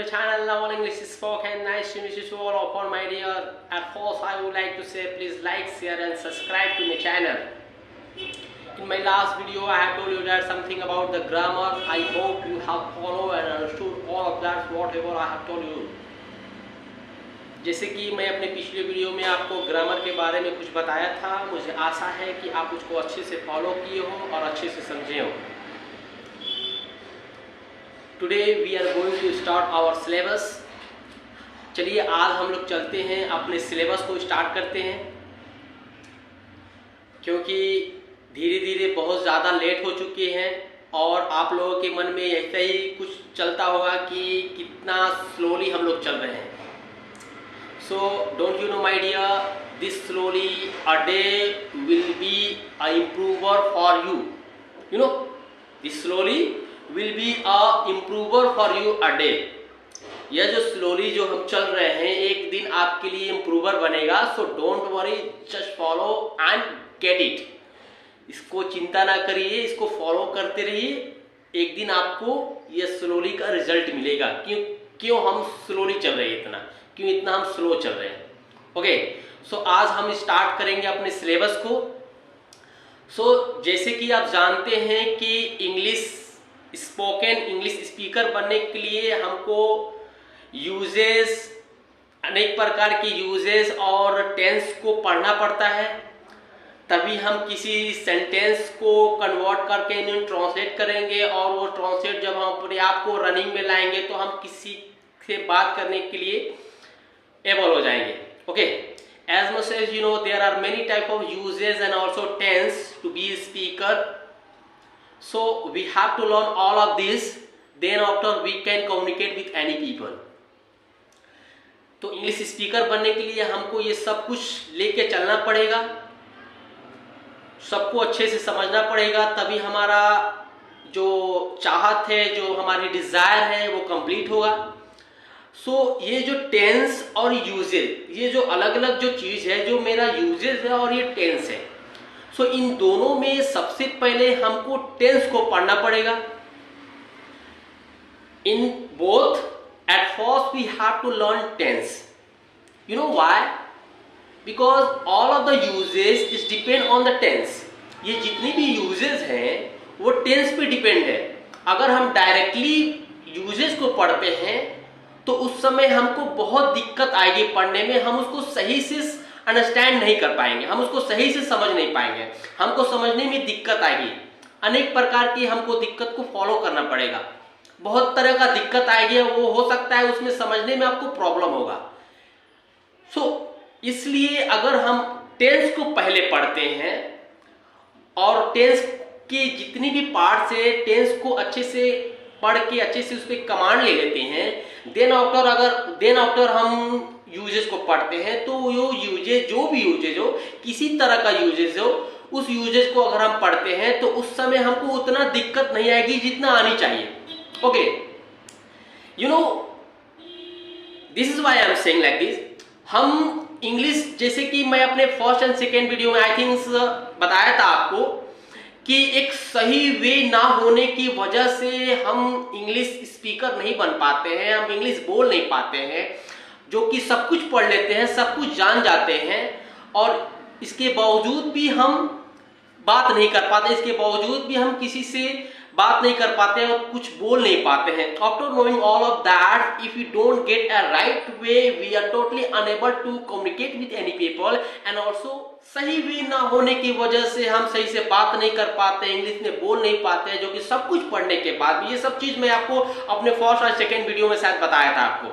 my channel Now English is Spoken. Nice to meet you all upon my dear. At first I would like to say please like, share and subscribe to my channel. In my last video I have told you that something about the grammar. I hope you have followed and understood all of that whatever I have told you. जैसे कि मैं अपने पिछले video में आपको grammar के बारे में कुछ बताया था, मुझे आशा है कि आप उसको अच्छे से फॉलो किए हो और अच्छे से समझे हो। Today we are going to start our syllabus. चलिए आज हम लोग चलते हैं अपने सिलेबस को स्टार्ट करते हैं, क्योंकि धीरे धीरे बहुत ज़्यादा लेट हो चुके हैं और आप लोगों के मन में ऐसा ही कुछ चलता होगा कि कितना स्लोली हम लोग चल रहे हैं। So don't you know my dear, this slowly a day will be a improver for you. You know, this slowly will be a improver for you a day. यह जो slowly जो हम चल रहे हैं एक दिन आपके लिए improver बनेगा। So don't worry, just follow and get it. इसको चिंता ना करिए, इसको फॉलो करते रहिए, एक दिन आपको यह slowly का रिजल्ट मिलेगा। क्यों हम स्लोली चल रहे हैं, क्यों इतना हम स्लो चल रहे हैं। ओके, सो आज हम स्टार्ट करेंगे अपने सिलेबस को। सो जैसे कि आप जानते हैं कि इंग्लिश स्पोकन इंग्लिश स्पीकर बनने के लिए हमको यूजेस, अनेक प्रकार की यूजेस और टेंस को पढ़ना पड़ता है, तभी हम किसी सेंटेंस को कन्वर्ट करके इन्हें ट्रांसलेट करेंगे और वो ट्रांसलेट जब हम अपने आप को रनिंग में लाएंगे तो हम किसी से बात करने के लिए एबल हो जाएंगे। Okay, as much as you know there are many type of uses and also tense to be a speaker, so we have to learn all of this, then after we can communicate with any people. तो English speaker बनने के लिए हमको ये सब कुछ लेके चलना पड़ेगा, सबको अच्छे से समझना पड़ेगा, तभी हमारा जो चाहत है, जो हमारी डिजायर है वो कंप्लीट होगा। सो ये जो टेंस और यूजेज, ये जो अलग अलग जो चीज है, जो मेरा यूजेज है और ये टेंस है, सो इन दोनों में सबसे पहले हमको टेंस को पढ़ना पड़ेगा। In both at first we have to learn tense. You know why? Because all of the usages is depend on the tense. ये जितनी भी यूजेज हैं वो टेंस पे डिपेंड है। अगर हम डायरेक्टली यूजेज को पढ़ते हैं तो उस समय हमको बहुत दिक्कत आएगी पढ़ने में, हम उसको सही से अंडरस्टैंड नहीं कर पाएंगे, हम उसको सही से समझ नहीं पाएंगे, हमको समझने में दिक्कत आएगी। अनेक प्रकार की हमको दिक्कत को फॉलो करना पड़ेगा, बहुत तरह का दिक्कत आएगी, वो हो सकता है उसमें समझने में आपको प्रॉब्लम होगा। इसलिए अगर हम टेंस को पहले पढ़ते हैं और टेंस के जितनी भी पार्ट्स है टेंस को अच्छे से पढ़ के अच्छे से उस पर कमांड ले लेते हैं, देन आफ्टर हम यूजेस को पढ़ते हैं तो वो यूजेस, जो भी यूजेस हो, किसी तरह का यूजेस हो, उस यूजेस को अगर हम पढ़ते हैं तो उस समय हमको उतना दिक्कत नहीं आएगी जितना आनी चाहिए। Okay, you know this is why I am saying like this. हम इंग्लिश, जैसे कि मैं अपने फर्स्ट एंड सेकेंड वीडियो में आई थिंक बताया था आपको कि एक सही वे ना होने की वजह से हम इंग्लिश स्पीकर नहीं बन पाते हैं, हम इंग्लिश बोल नहीं पाते हैं, जो कि सब कुछ पढ़ लेते हैं, सब कुछ जान जाते हैं और इसके बावजूद भी हम बात नहीं कर पाते, इसके बावजूद भी हम किसी से बात नहीं कर पाते हैं और कुछ बोल नहीं पाते हैं। After knowing all of that, if you don't get a right way, we are totally unable to communicate with any people and also सही वे ना होने की वजह से हम सही से बात नहीं कर पाते, इंग्लिश में बोल नहीं पाते हैं, जो कि सब कुछ पढ़ने के बाद भी। ये सब चीज मैं आपको अपने फर्स्ट और सेकेंड वीडियो में शायद बताया था आपको।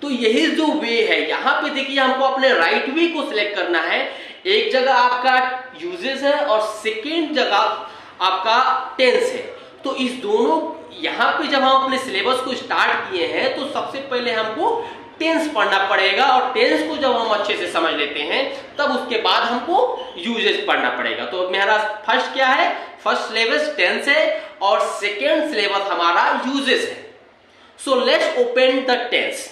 तो यही जो वे है, यहाँ पे देखिए हमको अपने राइट वे को सिलेक्ट करना है। एक जगह आपका यूजेस है और सेकेंड जगह आपका टेंस है। तो इस दोनों, यहाँ पे जब हम अपने सिलेबस को स्टार्ट किए हैं तो सबसे पहले हमको टेंस पढ़ना पड़ेगा और टेंस को जब हम अच्छे से समझ लेते हैं तब उसके बाद हमको यूजेस पढ़ना पड़ेगा। तो मेरा फर्स्ट क्या है? फर्स्ट सिलेबस टेंस है और सेकेंड सिलेबस हमारा यूजेस है। So let's open the tense.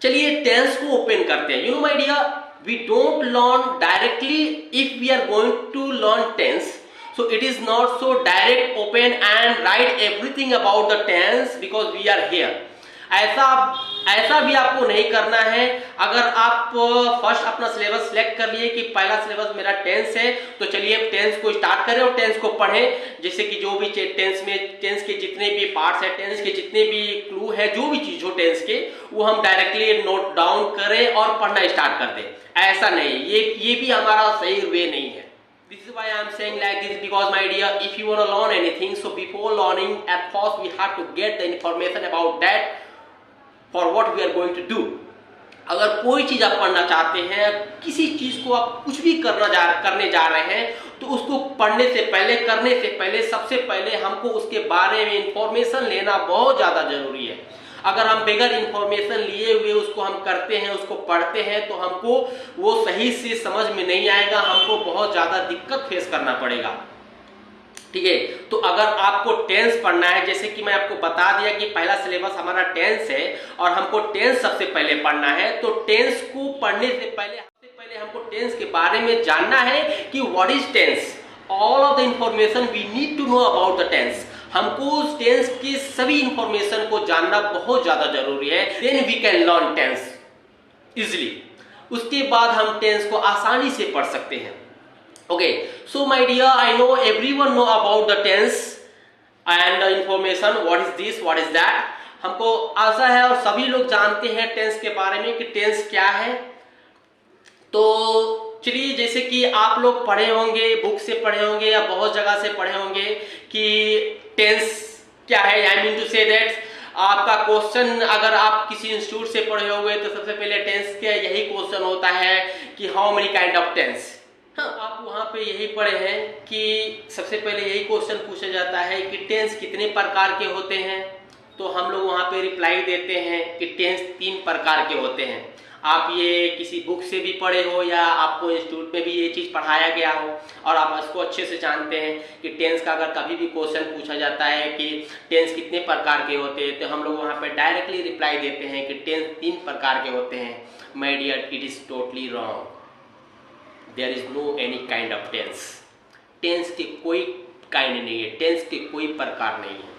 चलिए टेंस को ओपन करते हैं। You know my dear, we don't learn directly if we are going to learn tense, So it is not so direct, open and write everything about the tense because we are here. ऐसा भी आपको नहीं करना है। अगर आप first अपना syllabus select कर लिए कि पहला सिलेबस मेरा टेंस है, तो चलिए टेंस को स्टार्ट करें और टेंस को पढ़ें। जैसे कि जो भी टेंस के जितने भी पार्ट्स है, टेंस के जितने भी क्लू है, जो भी चीज हो टेंस के, वो हम डायरेक्टली नोट डाउन करें और पढ़ना स्टार्ट कर दें। ऐसा नहीं, ये भी हमारा सही वे नहीं है। This is why I am saying like this because my dear, if you want to learn anything, so before learning, at first we have to get the information about that for what we are going to do. अगर कोई चीज आप पढ़ना चाहते हैं, किसी चीज को आप कुछ भी करने जा रहे हैं, तो उसको पढ़ने से पहले, करने से पहले, सबसे पहले हमको उसके बारे में इंफॉर्मेशन लेना बहुत ज्यादा जरूरी है। अगर हम बगैर इंफॉर्मेशन लिए हुए उसको हम करते हैं, उसको पढ़ते हैं, तो हमको वो सही से समझ में नहीं आएगा, हमको बहुत ज्यादा दिक्कत फेस करना पड़ेगा। ठीक है, तो अगर आपको टेंस पढ़ना है, जैसे कि मैं आपको बता दिया कि पहला सिलेबस हमारा टेंस है और हमको टेंस सबसे पहले पढ़ना है, तो टेंस को पढ़ने से पहले हमको टेंस के बारे में जानना है कि what is tense. All of the information we need to know about the tense. हमको उस टेंस की सभी इंफॉर्मेशन को जानना बहुत ज्यादा जरूरी है। Then we can learn tense easily. उसके बाद हम टेंस को आसानी से पढ़ सकते हैं। Okay, so my dear, I know everyone know about the tense and the information. What is this? What is that? हमको आशा है और सभी लोग जानते हैं टेंस के बारे में कि टेंस क्या है। तो चलिए, जैसे कि आप लोग पढ़े होंगे, बुक से पढ़े होंगे या बहुत जगह से पढ़े होंगे कि टेंस क्या है। I mean to say that आपका क्वेश्चन, अगर आप किसी इंस्टीट्यूट से पढ़े होंगे तो सबसे पहले टेंस के यही क्वेश्चन होता है कि how many kind of tense. हाँ, आप वहाँ पे यही पढ़े हैं कि सबसे पहले यही क्वेश्चन पूछा जाता है कि टेंस कितने प्रकार के होते हैं। तो हम लोग वहाँ पे रिप्लाई देते हैं कि टेंस 3 प्रकार के होते हैं। आप ये किसी बुक से भी पढ़े हो या आपको इंस्टीट्यूट में भी ये चीज़ पढ़ाया गया हो और आप इसको अच्छे से जानते हैं कि टेंस का अगर कभी भी क्वेश्चन पूछा जाता है कि टेंस कितने प्रकार के होते हैं, तो हम लोग वहाँ पे डायरेक्टली रिप्लाई देते हैं कि टेंस 3 प्रकार के होते हैं। My dear, it is totally wrong. There is no any kind of tense. Tense के कोई काइंड नहीं है, टेंस के कोई प्रकार नहीं है।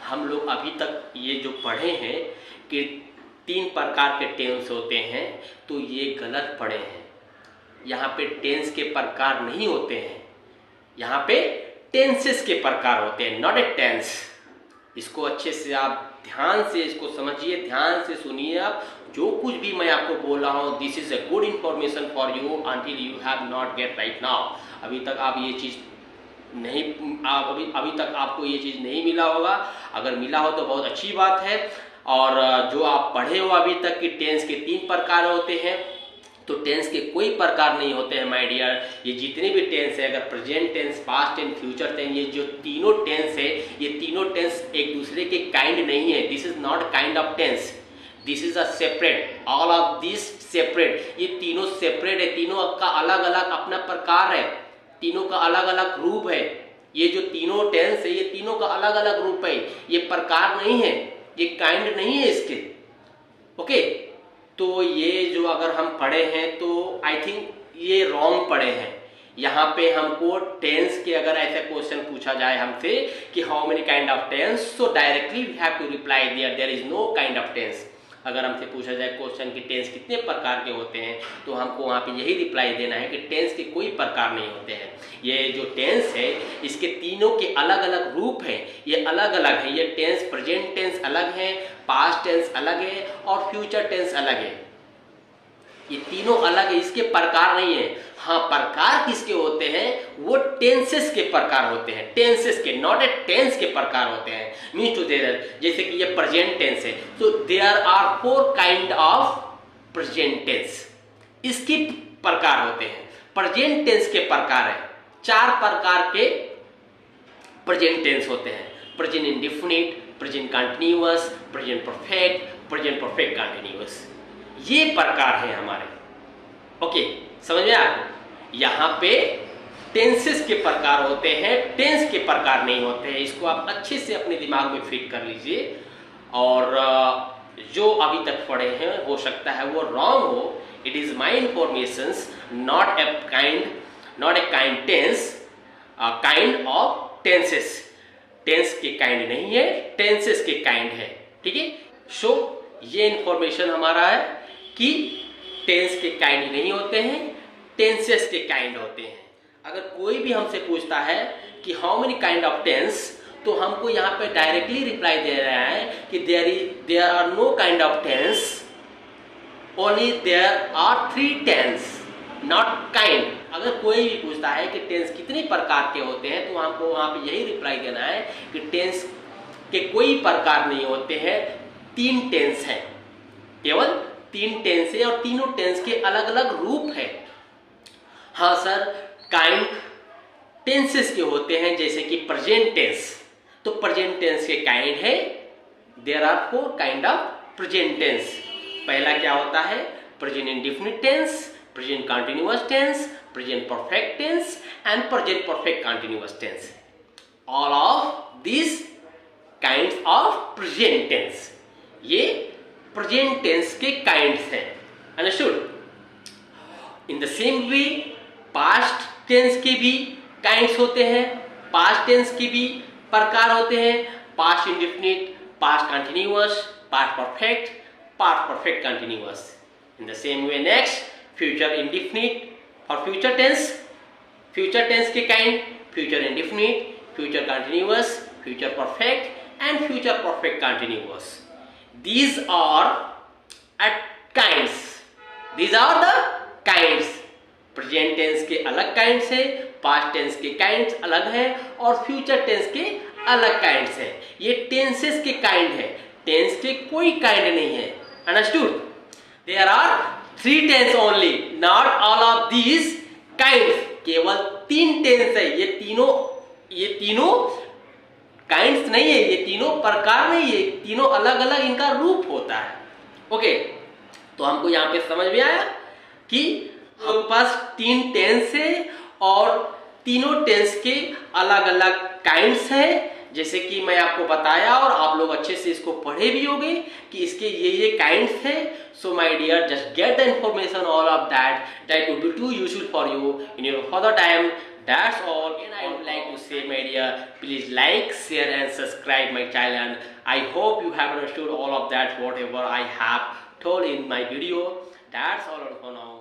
हम लोग अभी तक ये जो पढ़े हैं कि 3 प्रकार के टेंस होते हैं, तो ये गलत पढ़े हैं। यहाँ पे टेंस के प्रकार नहीं होते हैं, यहाँ पे टेंसेस के प्रकार होते हैं, नॉट ए टेंस। इसको अच्छे से आप ध्यान से इसको समझिए, ध्यान से सुनिए। आप जो कुछ भी मैं आपको बोल रहा हूँ, this is a good information for you until you have not get right now. अभी तक आप ये चीज़ नहीं, अभी तक आपको ये चीज़ नहीं मिला होगा। अगर मिला हो तो बहुत अच्छी बात है। और जो आप पढ़े हो अभी तक कि टेंस के 3 प्रकार होते हैं, तो टेंस के कोई प्रकार नहीं होते हैं माय डियर। ये जितने भी टेंस है, अगर present tense, past tense, future tense, ये जो तीनों टेंस है, ये तीनों टेंस एक दूसरे के काइंड नहीं है। This is not kind of tense, this is a separate. All of this separate. ये तीनों सेपरेट है, तीनों का अलग अलग अपना प्रकार है, तीनों का अलग अलग रूप है। ये जो तीनों टेंस है, ये तीनों का अलग अलग रूप है, ये प्रकार नहीं है, ये काइंड नहीं है इसके। ओके, तो ये जो अगर हम पढ़े हैं तो आई थिंक ये रॉन्ग पढ़े हैं। यहाँ पे हमको टेंस के अगर ऐसा क्वेश्चन पूछा जाए हमसे कि how many kind of tense, so directly we have to reply there is no kind of tense. अगर हमसे पूछा जाए क्वेश्चन कि टेंस कितने प्रकार के होते हैं, तो हमको वहाँ पे यही रिप्लाई देना है कि टेंस के कोई प्रकार नहीं होते हैं। ये जो टेंस है, इसके तीनों के अलग अलग रूप हैं, ये अलग अलग है। ये टेंस, प्रेजेंट टेंस अलग है, पास्ट टेंस अलग है और फ्यूचर टेंस अलग है। ये तीनों अलग है, इसके प्रकार नहीं है। हाँ, प्रकार किसके होते हैं? वो टेंसेस के प्रकार होते हैं, टेंसेस के, नॉट ए टेंस के प्रकार होते हैं। मीन्स टू देयर, जैसे कि ये प्रेजेंट टेंस है, तो there are 4 kind of present tense. इसके प्रकार होते हैं। प्रेजेंट टेंस के प्रकार है, 4 प्रकार के प्रेजेंट टेंस होते हैं। Present indefinite, present continuous, present perfect, present perfect continuous. ये प्रकार है हमारे। ओके, समझ में आपको? यहाँ पे टेंसेस के प्रकार होते हैं, टेंस के प्रकार नहीं होते हैं। इसको आप अच्छे से अपने दिमाग में फिट कर लीजिए। और जो अभी तक पढ़े हैं, हो सकता है वो रॉन्ग हो। It is my information, not a kind tense. Kind of tenses. Tense के काइंड नहीं है, टेंसेस के काइंड है। ठीक है, सो ये इंफॉर्मेशन हमारा है कि टेंस के काइंड नहीं होते हैं, टेंसेस के काइंड होते हैं। अगर कोई भी हमसे पूछता है कि how many kind of tense, तो हमको यहाँ पे डायरेक्टली रिप्लाई दे रहा है कि there are no kind of tense, only there are 3 tense, not kind. अगर कोई भी पूछता है कि टेंस कितने प्रकार के होते हैं, तो हमको वहां पे यही रिप्लाई देना है कि टेंस के कोई प्रकार नहीं होते हैं, 3 टेंस है, केवल 3 टेंस है और तीनों टेंस के अलग अलग रूप है। हाँ सर, काइंड टेंसेस के होते हैं, जैसे कि प्रेजेंट टेंस, तो प्रेजेंट टेंस के काइंड है, there are 4 kind of present tense. पहला क्या होता है, present indefinite tense, present continuous tense, present perfect tense and present perfect continuous tense. All of this kinds of present tense, ये present tense के kinds हैं। Understood? In the same way past tense के भी kinds होते हैं, past tense के भी प्रकार होते हैं, past indefinite, past continuous, past perfect, past perfect continuous. In the same way next future indefinite और फ्यूचर टेंस के kind future indefinite, future continuous, future perfect and future perfect continuous. These are at kinds. These are the kinds. Present tense के अलग kinds है, past tense के kinds अलग है और future tense के अलग काइंड्स है। ये टेंसेस के काइंड है, टेंस के कोई काइंड नहीं है। Understood? There are 3 tense only, not all of these kinds. केवल 3 टेंस है, ये तीनों काइंड्स नहीं है, ये तीनों प्रकार नहीं है, तीनों अलग अलग इनका रूप होता है। ओके, तो हमको यहाँ पे समझ में आया कि हमारे पास 3 टेंस है और तीनों टेंस के अलग अलग काइंड्स है, जैसे कि मैं आपको बताया और आप लोग अच्छे से इसको पढ़े भी होंगे कि इसके ये काइंड्स है। So my dear, just get the information all of that would be to useful for you in your further time. That's all, and I would like to say, my dear, please like, share and subscribe my channel. I hope you have understood all of that whatever I have told in my video. That's all for now.